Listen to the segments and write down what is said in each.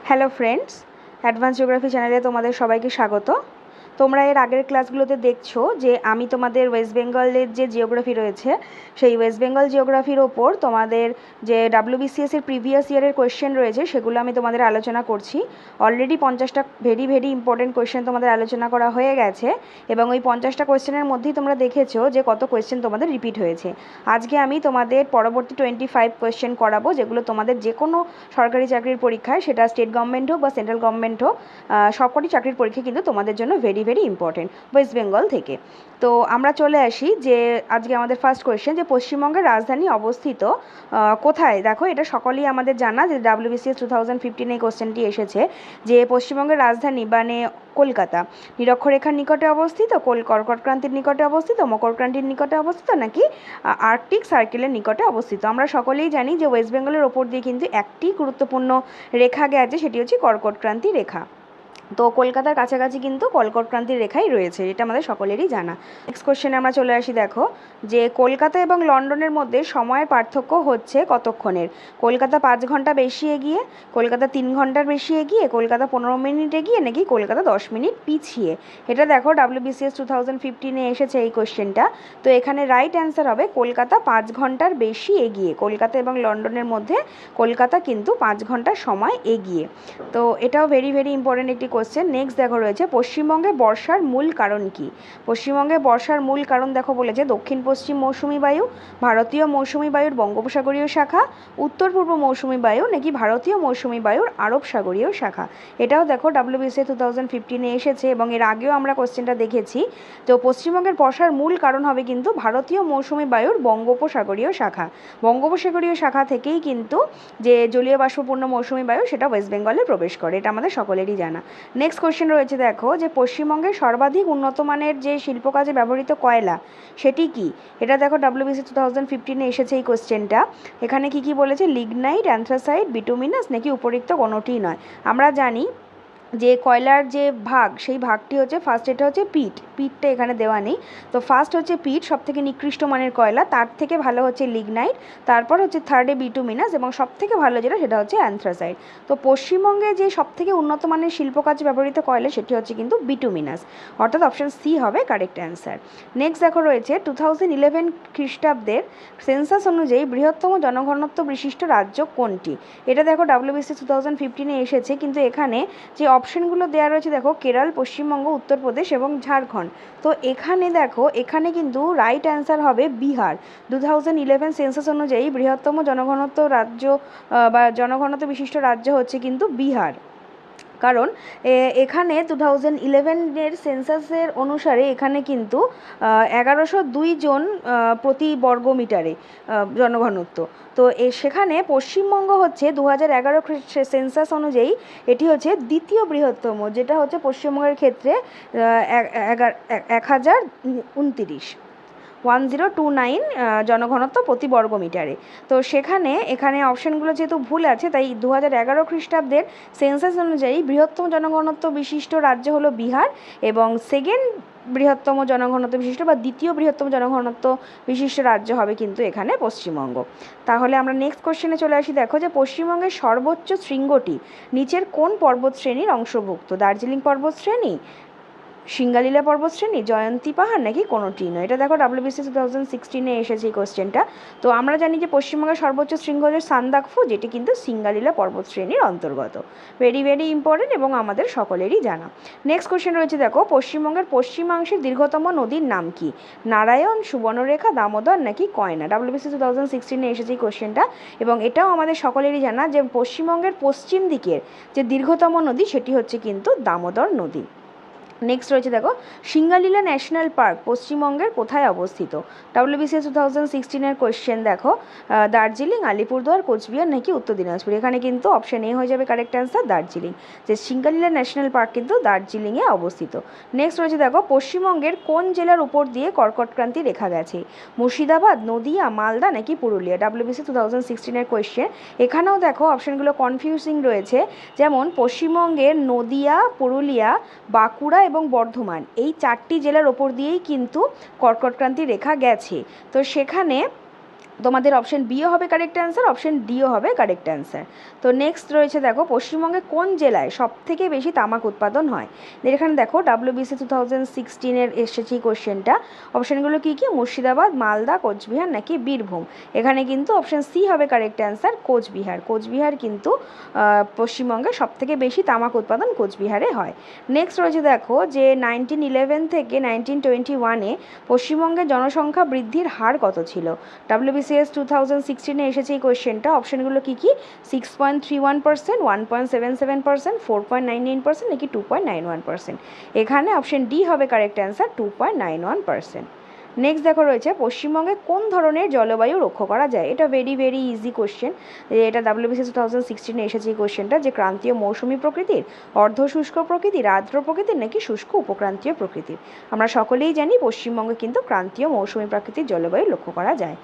Hello friends, advance geography চ্যানেলে তোমাদের সবাইকে স্বাগত। তোমরা এর আগের ক্লাসগুলোতে দেখছো যে আমি তোমাদের ওয়েস্ট বেঙ্গলের যে জিওগ্রাফি রয়েছে সেই ওয়েস্ট বেঙ্গল জিওগ্রাফির ওপর তোমাদের যে WBCS এর প্রিভিয়াস ইয়ারের কোয়েশ্চেন রয়েছে সেগুলো আমি তোমাদের আলোচনা করছি। অলরেডি 50টা ভেরি ইম্পর্টেন্ট কোয়েশ্চেন তোমাদের আলোচনা করা হয়ে গেছে এবং ওই 50টা কোয়েশ্চেনের মধ্যেই তোমরা দেখেছো যে কত কোয়েশ্চেন তোমাদের রিপিট হয়েছে। আজকে আমি তোমাদের পরবর্তী 25 কোয়েশ্চেন করাবো, যেগুলো তোমাদের যে কোনো সরকারি চাকরির পরীক্ষায়, সেটা স্টেট গভর্নমেন্ট হোক বা সেন্ট্রাল গভর্নমেন্ট হোক, সবকটি চাকরির পরীক্ষা কিন্তু তোমাদের জন্য ভেরি ইম্পর্টেন্ট ওয়েস্ট বেঙ্গল থেকে। তো আমরা চলে আসি যে আজকে আমাদের ফার্স্ট কোয়েশ্চেন, যে পশ্চিমবঙ্গের রাজধানী অবস্থিত কোথায়। দেখো, এটা সকলেই আমাদের জানা যে WBCS 2015 এই কোয়েশ্চেনটি এসেছে যে পশ্চিমবঙ্গের রাজধানী মানে কলকাতা নিরক্ষরেখার নিকটে অবস্থিত, কর্কটক্রান্তির নিকটে অবস্থিত, মকরক্রান্তির নিকটে অবস্থিত, নাকি আর্কটিক সার্কেলের নিকটে অবস্থিত। আমরা সকলেই জানি যে ওয়েস্ট বেঙ্গলের ওপর দিয়ে কিন্তু একটি গুরুত্বপূর্ণ রেখা গেছে, সেটি হচ্ছে কর্কটক্রান্তি রেখা। তো কলকাতার কাছাকাছি কিন্তু কর্কটক্রান্তির রেখাই রয়েছে, এটা আমাদের সকলেরই জানা। নেক্সট কোশ্চেনে আমরা চলে আসি। দেখো যে কলকাতা এবং লন্ডনের মধ্যে সময়ের পার্থক্য হচ্ছে কতক্ষণের। কলকাতা 5 ঘন্টা বেশি এগিয়ে, কলকাতা 3 ঘন্টার বেশি এগিয়ে, কলকাতা 15 মিনিট এগিয়ে, নাকি কলকাতা 10 মিনিট পিছিয়ে। এটা দেখো WBCS 2015 এসেছে এই কোশ্চেনটা। তো এখানে রাইট অ্যান্সার হবে কলকাতা 5 ঘন্টার বেশি এগিয়ে। কলকাতা এবং লন্ডনের মধ্যে কলকাতা কিন্তু 5 ঘন্টার সময় এগিয়ে। তো এটাও ভেরি ইম্পর্টেন্ট একটি কোশ্চেন। নেক্সট দেখো রয়েছে পশ্চিমবঙ্গে বর্ষার মূল কারণ কি। পশ্চিমবঙ্গে বর্ষার মূল কারণ দেখো বলেছে দক্ষিণ পশ্চিম মৌসুমি বায়ু, ভারতীয় মৌসুমি বায়ুর বঙ্গোপসাগরীয় শাখা, উত্তর পূর্ব মৌসুমি বায়ু, নাকি ভারতীয় মৌসুমি বায়ুর আরব সাগরীয় শাখা। এটাও দেখো WBCS 2015 এসেছে এবং এর আগেও আমরা কোশ্চেনটা দেখেছি। তো পশ্চিমবঙ্গের বর্ষার মূল কারণ হবে কিন্তু ভারতীয় মৌসুমি বায়ুর বঙ্গোপসাগরীয় শাখা। বঙ্গোপসাগরীয় শাখা থেকেই কিন্তু যে জলীয় বাষ্পপূর্ণ মৌসুমি বায়ু সেটা ওয়েস্ট বেঙ্গলে প্রবেশ করে, এটা আমাদের সকলেরই জানা। নেক্সট কোশ্চেন রয়েছে দেখো যে পশ্চিমবঙ্গের সর্বাধিক উন্নত মানের যে শিল্প কাজে ব্যবহৃত কয়লা সেটি কি। এটা দেখো WBCS 2015 এসেছে এই কোশ্চেনটা। এখানে কি বলেছে, লিগনাইট, অ্যান্থ্রাসাইট, বিটুমিনাস, নাকি উপরিক্ত কোনোটিই নয়। আমরা জানি যে কয়লার যে ভাগ, সেই ভাগটি হচ্ছে ফার্স্ট, এটা হচ্ছে পিটটা এখানে দেওয়া নেই। তো ফার্স্ট হচ্ছে পিট, সব থেকে নিকৃষ্ট মানের কয়লা, তার থেকে ভালো হচ্ছে লিগনাইট, তারপর হচ্ছে থার্ডে বিটুমিনাস এবং সব থেকে ভালো যেটা সেটা হচ্ছে অ্যান্থ্রাসাইট। তো পশ্চিমবঙ্গে যে সব থেকে উন্নত মানের শিল্প কাজে ব্যবহৃত কয়লা সেটি হচ্ছে কিন্তু বিটুমিনাস, অর্থাৎ অপশান সি হবে কারেক্ট অ্যান্সার। নেক্সট দেখো রয়েছে 2011 খ্রিস্টাব্দের সেন্সাস অনুযায়ী বৃহত্তম জনঘনত্ব বিশিষ্ট রাজ্য কোনটি। এটা দেখো WBCS 2015 এসেছে, কিন্তু এখানে যে অপশনগুলো দেওয়া রয়েছে দেখো কেরল, পশ্চিমবঙ্গ, উত্তরপ্রদেশ এবং ঝাড়খণ্ড। তো এখানে দেখো, এখানে কিন্তু রাইট অ্যান্সার হবে বিহার। 2011 সেন্সাস অনুযায়ী বৃহত্তম জনঘনত্ব রাজ্য বা জনঘনত্ব বিশিষ্ট রাজ্য হচ্ছে কিন্তু বিহার। কারণ এখানে 2011 সেন্সাসের অনুসারে এখানে কিন্তু 1102 জন প্রতি বর্গ মিটারে জনঘনত্ব। তো সেখানে পশ্চিমবঙ্গ হচ্ছে 2011 সেন্সাস অনুযায়ী এটি হচ্ছে দ্বিতীয় বৃহত্তম, যেটা হচ্ছে পশ্চিমবঙ্গের ক্ষেত্রে 1029 জনঘনত্ব প্রতি বর্গ মিটারে। তো এখানে অপশানগুলো যেহেতু ভুল আছে, তাই 2011 খ্রিস্টাব্দের সেন্সাস অনুযায়ী বৃহত্তম জনঘনত্ব বিশিষ্ট রাজ্য হলো বিহার এবং সেকেন্ড বৃহত্তম জনঘনত্ব বিশিষ্ট বা দ্বিতীয় বৃহত্তম জনঘনত্ব বিশিষ্ট রাজ্য হবে কিন্তু এখানে পশ্চিমবঙ্গ। তাহলে আমরা নেক্সট কোশ্চেনে চলে আসি। দেখো যে পশ্চিমবঙ্গের সর্বোচ্চ শৃঙ্গটি নিচের কোন পর্বত শ্রেণীর অংশভুক্ত। দার্জিলিং পর্বত শ্রেণী, সিঙ্গালীলা পর্বতশ্রেণী, জয়ন্তী পাহাড়, নাকি কোনোটি নয়। এটা দেখো WBCS 2016 এসেছে এই কোশ্চেনটা। তো আমরা জানি যে পশ্চিমবঙ্গের সর্বোচ্চ শৃঙ্গ হচ্ছে সান্দাকফু, যেটি কিন্তু সিঙ্গালীলা পর্বতশ্রেণীর অন্তর্গত। ভেরি ইম্পর্টেন্ট এবং আমাদের সকলেরই জানা। নেক্সট কোশ্চেন রয়েছে দেখো পশ্চিমবঙ্গের পশ্চিমাংশের দীর্ঘতম নদীর নাম কি। নারায়ণ, সুবর্ণরেখা, দামোদর, নাকি কয়না। WBCS 2016 এসেছে এই কোশ্চেনটা এবং এটাও আমাদের সকলেরই জানা যে পশ্চিমবঙ্গের পশ্চিম দিকের যে দীর্ঘতম নদী সেটি হচ্ছে কিন্তু দামোদর নদী। নেক্সট রয়েছে দেখো সিঙ্গালীলা ন্যাশনাল পার্ক পশ্চিমবঙ্গের কোথায় অবস্থিত। WBCS 2016 কোয়েশ্চেন দেখো দার্জিলিং, আলিপুরদুয়ার, কোচবিহার, নাকি উত্তর দিনাজপুর। এখানে কিন্তু অপশান এ হয়ে যাবে কারেক্ট অ্যান্সার, দার্জিলিং। যে সিঙ্গালীলা ন্যাশনাল পার্ক কিন্তু দার্জিলিংয়ে অবস্থিত। নেক্সট রয়েছে দেখো পশ্চিমবঙ্গের কোন জেলার উপর দিয়ে কর্কটক্রান্তি রেখা গেছে। মুর্শিদাবাদ, নদিয়া, মালদা, নাকি পুরুলিয়া। WBCS 2016 question. এখানেও দেখো অপশানগুলো কনফিউজিং রয়েছে, যেমন পশ্চিমবঙ্গের নদিয়া, পুরুলিয়া, বাঁকুড়া এবং বর্ধমান এই 4টি জেলার ওপর দিয়েই কিন্তু কর্কটক্রান্তি রেখা গেছে। তো সেখানে তোমাদের অপশন বিও হবে কারেক্ট অ্যান্সার, অপশন ডিও হবে কারেক্ট অ্যান্সার। তো নেক্সট রয়েছে দেখো পশ্চিমবঙ্গে কোন জেলায় সবথেকে বেশি তামাক উৎপাদন হয়। এখানে দেখো WBC 2016 এসেছে কোশ্চেনটা। অপশানগুলো কী কী? মুর্শিদাবাদ, মালদা, কোচবিহার নাকি বীরভূম। এখানে কিন্তু অপশান সি হবে কারেক্ট অ্যান্সার, কোচবিহার। কোচবিহার কিন্তু পশ্চিমবঙ্গে সবথেকে বেশি তামাক উৎপাদন কোচবিহারে হয়। নেক্সট রয়েছে দেখো যে 1911 থেকে 1921-এ পশ্চিমবঙ্গের জনসংখ্যা বৃদ্ধির হার কত ছিল। WBCS 2016 এসেছে এই কোয়েশ্চেনটা। অপশানগুলো কী কী? 6.31%, 1.77%, 4.99% নাকি 2.91%। এখানে অপশান ডি হবে কারেক্ট অ্যান্সার, 2.91%। নেক্সট দেখো রয়েছে পশ্চিমবঙ্গে কোন ধরনের জলবায়ু লক্ষ্য করা যায়। এটা ভেরি ভেরি ইজি কোশ্চেন। এটা WBCS 2016 এসেছে এই কোশ্চেনটা, যে ক্রান্তীয় মৌসুমী প্রকৃতির, অর্ধ শুষ্ক প্রকৃতির, আর্দ্র প্রকৃতির নাকি শুষ্ক উপক্রান্তীয় প্রকৃতির। আমরা সকলেই জানি পশ্চিমবঙ্গে কিন্তু ক্রান্তীয় মৌসুমী প্রকৃতির জলবায়ু লক্ষ্য করা যায়।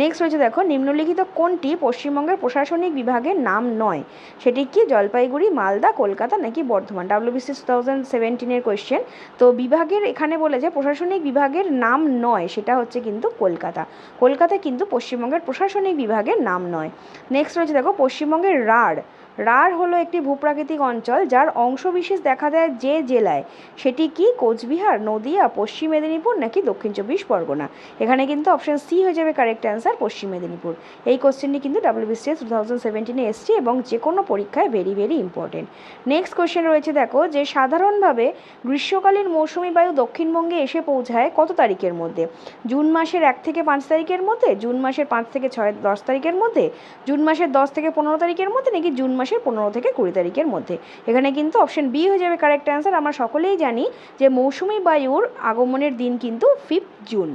নেক্সট রয়েছে দেখো নিম্নলিখিত কোনটি পশ্চিমবঙ্গের প্রশাসনিক বিভাগের নাম নয়। সেটি কি? জলপাইগুড়ি, মালদা, কলকাতা নাকি বর্ধমান। WBCS 2017 question. তো বিভাগের এখানে বলেছে প্রশাসনিক বিভাগের নাম নয়, সেটা হচ্ছে কিন্তু কলকাতা। কলকাতা কিন্তু পশ্চিমবঙ্গের প্রশাসনিক বিভাগের নাম নয়। নেক্সট রয়েছে দেখো পশ্চিমবঙ্গের রাঢ় হলো একটি ভূপ্রাকৃতিক অঞ্চল যার অংশবিশেষ দেখা দেয় যে জেলায়। সেটি কি? কোচবিহার, নদিয়া, পশ্চিম মেদিনীপুর নাকি দক্ষিণ চব্বিশ পরগনা। এখানে কিন্তু অপশান সি হয়ে যাবে কারেক্ট অ্যান্সার, পশ্চিম মেদিনীপুর। এই কোশ্চেনটি কিন্তু WBCS 2017 এসছে এবং যে কোনো পরীক্ষায় very very important. Next question রয়েছে দেখো যে সাধারণভাবে গ্রীষ্মকালীন মৌসুমি বায়ু দক্ষিণবঙ্গে এসে পৌঁছায় কত তারিখের মধ্যে। জুন মাসের 1 থেকে 5 তারিখের মধ্যে, জুন মাসের 5 থেকে 10 তারিখের মধ্যে, জুন মাসের 10 থেকে 15 তারিখের মধ্যে নাকি জুন মাসের 15 থেকে 20 তারিখের মধ্যে। এখানে কিন্তু অপশন বি হয়ে যাবে কারেক্ট অ্যান্সার। আমরা সকলেই জানি যে মৌসুমি বায়ুর আগমনের দিন কিন্তু 5 জুন,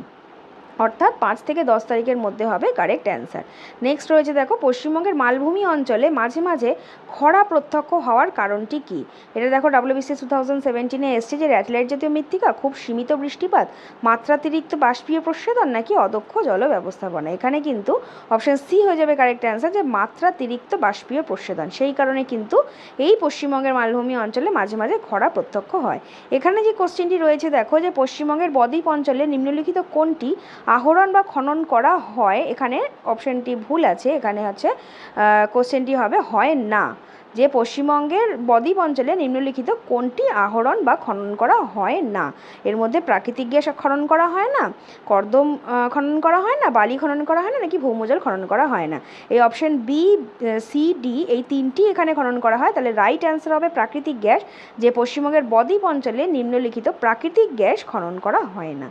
অর্থাৎ 5 থেকে 10 তারিখের মধ্যে হবে কারেক্ট অ্যান্সার। নেক্সট রয়েছে দেখো পশ্চিমবঙ্গের মালভূমি অঞ্চলে মাঝে মাঝে খরা প্রত্যক্ষ হওয়ার কারণটি কি। এটা দেখো WBCS 2017 এসছে যে র্যাটলাইট জাতীয় মৃত্তিকা, খুব সীমিত বৃষ্টিপাত, মাত্রাতিরিক্ত বাষ্পীয় প্রস্বেদন নাকি অদক্ষ জল ব্যবস্থাপনা। এখানে কিন্তু অপশান সি হয়ে যাবে কারেক্ট অ্যান্সার, যে মাত্রাতিরিক্ত বাষ্পীয় প্রস্বেদন। সেই কারণে কিন্তু এই পশ্চিমবঙ্গের মালভূমি অঞ্চলে মাঝে মাঝে খরা প্রত্যক্ষ হয়। এখানে যে কোশ্চেনটি রয়েছে দেখো যে পশ্চিমবঙ্গের বদ্বীপ অঞ্চলে নিম্নলিখিত কোনটি আহরণ বা খনন করা হয়। এখানে অপশানটি ভুল আছে, এখানে হচ্ছে কোশ্চেনটি হবে হয় না, যে পশ্চিমবঙ্গের বদ্বীপ অঞ্চলে নিম্নলিখিত কোনটি আহরণ বা খনন করা হয় না। এর মধ্যে প্রাকৃতিক গ্যাস খনন করা হয় না, কর্দম খনন করা হয় না, বালি খনন করা হয় না নাকি ভৌমজল খনন করা হয় না। এই অপশান বি, সি, ডি এই তিনটি এখানে খনন করা হয়। তাহলে রাইট অ্যান্সার হবে প্রাকৃতিক গ্যাস, যে পশ্চিমবঙ্গের বদ্বীপ অঞ্চলে নিম্নলিখিত প্রাকৃতিক গ্যাস খনন করা হয় না।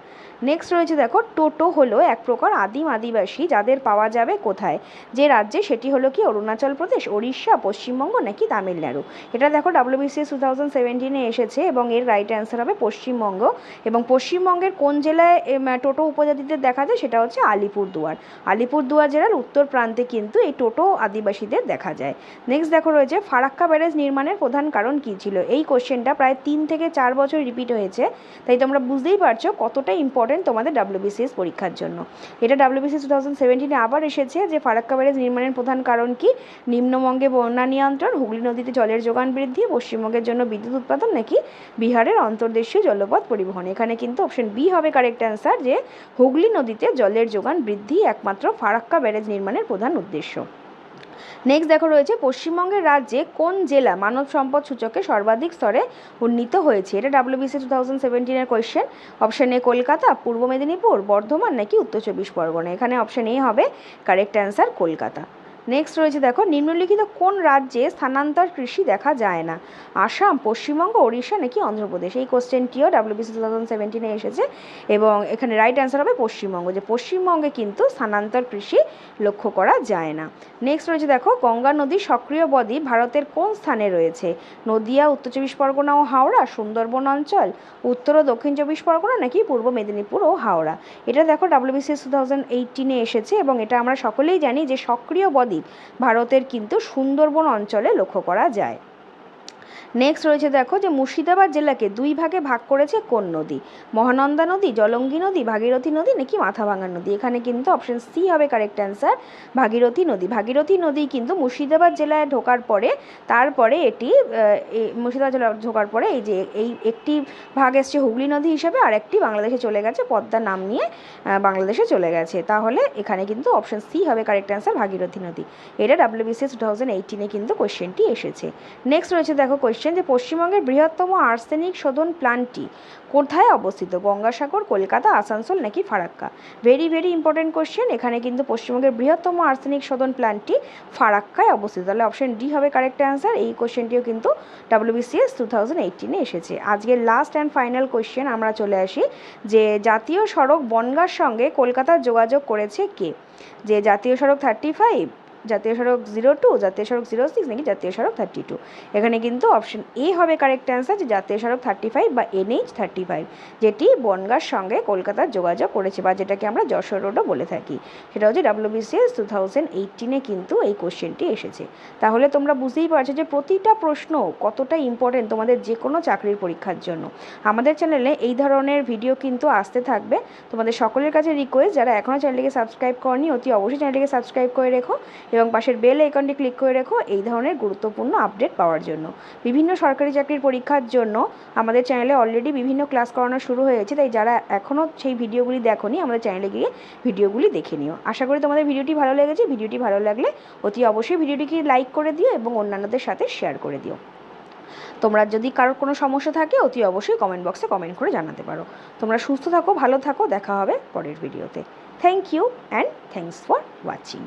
নেক্সট রয়েছে দেখো টোটো হলো এক প্রকার আদিম আদিবাসী যাদের পাওয়া যাবে কোথায়। যে রাজ্যে সেটি হলো কি? অরুণাচল প্রদেশ, ওড়িশা, পশ্চিমবঙ্গ নাকি তামিলনাড়ু। এটা দেখো WBCS 2017 এসেছে এবং এর রাইট অ্যান্সার হবে পশ্চিমবঙ্গ। এবং পশ্চিমবঙ্গের কোন জেলায় টোটো উপজাতিদের দেখা যায়? সেটা হচ্ছে আলিপুরদুয়ার। আলিপুরদুয়ার জেলার উত্তর প্রান্তে কিন্তু এই টোটো আদিবাসীদের দেখা যায়। নেক্সট দেখো রয়েছে ফারাক্কা ব্যারেজ নির্মাণের প্রধান কারণ কী ছিল। এই কোশ্চেনটা প্রায় 3 থেকে 4 বছর রিপিট হয়েছে, তাই তোমরা বুঝতেই পারছো কতটা ইম্পর্টেন্ট তোমাদের WBCS পরীক্ষার জন্য। এটা WBCS 2017 আবার এসেছে যে ফারাক্কা ব্যারেজ নির্মাণের প্রধান কারণ কি? নিম্নবঙ্গে বন্যা নিয়ন্ত্রণ, হুগলি নদীতে জলের যোগান বৃদ্ধি, পশ্চিমবঙ্গের জন্য বিদ্যুৎ উৎপাদন নাকি বিহারের অন্তর্দেশীয় জলপথ পরিবহন। এখানে কিন্তু অপশন বি হবে কারেক্ট অ্যান্সার, যে হুগলি নদীতে জলের যোগান বৃদ্ধি একমাত্র ফারাক্কা ব্যারেজ নির্মাণের প্রধান উদ্দেশ্য। নেক্সট দেখো রয়েছে পশ্চিমবঙ্গের রাজ্যে কোন জেলা মানব সম্পদ সূচকে সর্বাধিক স্তরে উন্নীত হয়েছে। এটা WBCS 2017 question. Option A Kolkata, পূর্ব মেদিনীপুর, বর্ধমান নাকি উত্তর চব্বিশ পরগনা। এখানে অপশন এ হবে কারেক্ট অ্যান্সার, কলকাতা। নেক্সট রয়েছে দেখো নিম্নলিখিত কোন রাজ্যে স্থানান্তর কৃষি দেখা যায় না। আসাম, পশ্চিমবঙ্গ, ওড়িশা নাকি অন্ধ্রপ্রদেশ। এই কোশ্চেনটিও WBCS 2017 এসেছে এবং এখানে রাইট অ্যান্সার হবে পশ্চিমবঙ্গ, যে পশ্চিমবঙ্গে কিন্তু স্থানান্তর কৃষি লক্ষ্য করা যায় না। নেক্সট রয়েছে দেখো গঙ্গা নদীর সক্রিয় বদ্বীপ ভারতের কোন স্থানে রয়েছে। নদিয়া, উত্তর চব্বিশ পরগনা ও হাওড়া, সুন্দরবন অঞ্চল, উত্তর ও দক্ষিণ চব্বিশ পরগনা নাকি পূর্ব মেদিনীপুর ও হাওড়া। এটা দেখো WBCS 2018 এসেছে এবং এটা আমরা সকলেই জানি যে সক্রিয় বদ্বীপ ভারতের কিন্তু সুন্দরবন অঞ্চলে লক্ষ্য করা যায়। নেক্সট রয়েছে দেখো যে মুর্শিদাবাদ জেলাকে দুই ভাগে ভাগ করেছে কোন নদী? মহানন্দা নদী, জলঙ্গি নদী, ভাগীরথী নদী নাকি মাথাভাঙা নদী? এখানে কিন্তু অপশন সি হবে কারেক্ট অ্যান্সার, ভাগীরথী নদী। ভাগীরথী নদী কিন্তু মুর্শিদাবাদ জেলায় ঢোকার পরে তারপরে এটি মুর্শিদাবাদ জেলায় ঢোকার পরে এই যে এই একটি ভাগ এসছে হুগলি নদী হিসেবে, আর একটি বাংলাদেশে চলে গেছে, পদ্মা নাম নিয়ে বাংলাদেশে চলে গেছে। তাহলে এখানে কিন্তু অপশন সি হবে কারেক্ট অ্যান্সার, ভাগীরথী নদী। এটা WBCS 2018 কিন্তু কোশ্চেনটি এসেছে। নেক্সট রয়েছে দেখো কোশ্চেন যে পশ্চিমবঙ্গের বৃহত্তম আর্সেনিক শোধন প্ল্যান্টটি কোথায় অবস্থিত? গঙ্গাসাগর, কলকাতা, আসানসোল নাকি Farakka? Very very important question. এখানে কিন্তু পশ্চিমবঙ্গের বৃহত্তম আর্সেনিক শোধন প্ল্যান্টটি ফারাক্কায় অবস্থিত। তাহলে অপশন ডি হবে কারেক্ট অ্যান্সার। এই কোশ্চেনটিও কিন্তু WBCS 2018 এসেছে। আজকের লাস্ট অ্যান্ড ফাইনাল কোশ্চেন আমরা চলে আসি যে জাতীয় সড়ক বনগাঁর সঙ্গে কলকাতার যোগাযোগ করেছে কে? যে জাতীয় সড়ক 35, জাতীয় সড়ক 02, জাতীয় সড়ক 06 নাকি জাতীয় সড়ক 32? এখানে কিন্তু অপশন এ হবে কারেক্ট অ্যান্সার, যে জাতীয় সড়ক 35 বা NH 35, যেটি বনগাঁর সঙ্গে কলকাতার যোগাযোগ করেছে বা যেটাকে আমরা যশোর রোডও বলে থাকি। সেটা হচ্ছে WBCS 2018 কিন্তু এই কোশ্চেনটি এসেছে। তাহলে তোমরা বুঝতেই পারছো যে প্রতিটা প্রশ্ন কতটা ইম্পর্টেন্ট তোমাদের যে কোনো চাকরির পরীক্ষার জন্য। আমাদের চ্যানেলে এই ধরনের ভিডিও কিন্তু আসতে থাকবে। তোমাদের সকলের কাছে রিকোয়েস্ট, যারা এখনও চ্যানেলটিকে সাবস্ক্রাইব করনি অতি অবশ্যই চ্যানেলটিকে সাবস্ক্রাইব করে রেখো এবং পাশের বেল আইকনটি ক্লিক করে রেখো এই ধরনের গুরুত্বপূর্ণ আপডেট পাওয়ার জন্য। বিভিন্ন সরকারি চাকরির পরীক্ষার জন্য আমাদের চ্যানেলে অলরেডি বিভিন্ন ক্লাস করানো শুরু হয়েছে, তাই যারা এখনও সেই ভিডিওগুলি দেখোনি আমাদের চ্যানেলে গিয়ে ভিডিওগুলি দেখে নিও। আশা করি তোমাদের ভিডিওটি ভালো লেগেছে। ভিডিওটি ভালো লাগলে অতি অবশ্যই ভিডিওটিকে লাইক করে দিও এবং অন্যান্যদের সাথে শেয়ার করে দিও। তোমরা যদি কারোর কোনো সমস্যা থাকে অতি অবশ্যই কমেন্ট বক্সে কমেন্ট করে জানাতে পারো। তোমরা সুস্থ থাকো, ভালো থাকো, দেখা হবে পরের ভিডিওতে। Thank you and thanks for watching.